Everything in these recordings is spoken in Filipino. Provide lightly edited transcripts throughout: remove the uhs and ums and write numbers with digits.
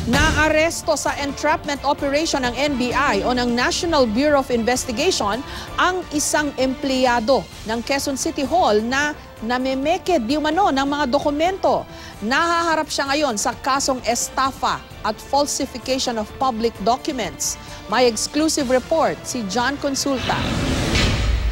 Naaresto sa entrapment operation ng NBI o ng National Bureau of Investigation ang isang empleyado ng Quezon City Hall na namemeke di umano ng mga dokumento. Nahaharap siya ngayon sa kasong estafa at falsification of public documents. May exclusive report si John Consulta.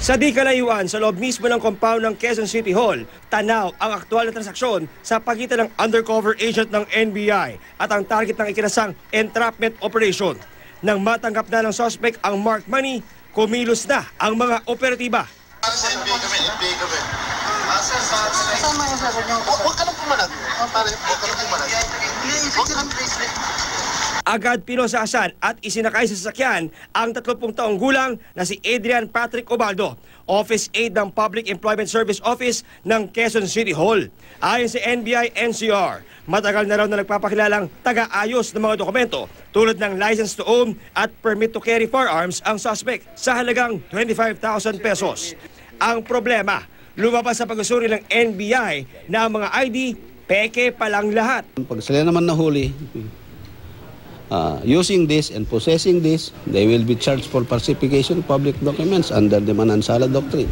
Sa di kalayuan sa loob mismo ng compound ng Quezon City Hall, tanaw ang aktwal na transaksyon sa pagitan ng undercover agent ng NBI at ang target ng ikinasang entrapment operation. Nang matanggap na ng suspect ang marked money, kumilos na ang mga operatiba. NBI kami. Huwag ka nang pumalag. Huwag ka nang pumalag. Agad pinosasan at isinakay sa sasakyan ang 30 taong gulang na si Adrian Patrick Ubaldo, Office Aide ng Public Employment Service Office ng Quezon City Hall. Ayon sa NBI-NCR, matagal na raw na nagpapakilalang taga-ayos ng mga dokumento tulad ng license to own at permit to carry firearms ang suspect sa halagang 25,000 pesos. Ang problema, lumabas sa pag-usuri ng NBI na ang mga ID, peke pa lang lahat. Pag sila naman nahuli, using this and possessing this, they will be charged for falsification of public documents under the Manansala Doctrine.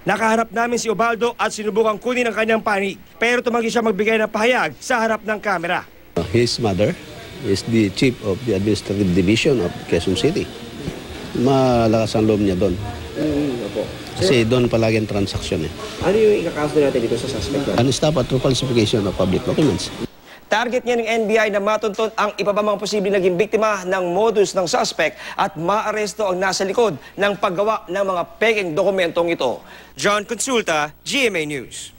Nakaharap namin si Ubaldo at sinubukang kunin ang kanyang panig, pero tumanggi siya magbigay ng pahayag sa harap ng kamera. His mother is the chief of the administrative division of Quezon City. Malakas ang loob niya doon. Kasi doon palagi ang transaksyon. Ano yung ikakaso natin dito sa suspect? Estafa through falsification of public documents. Target niya ng NBI na matuntun ang iba pa mga posibleng naging biktima ng modus ng suspect at maaresto ang nasa likod ng paggawa ng mga peking dokumentong ito. John Consulta, GMA News.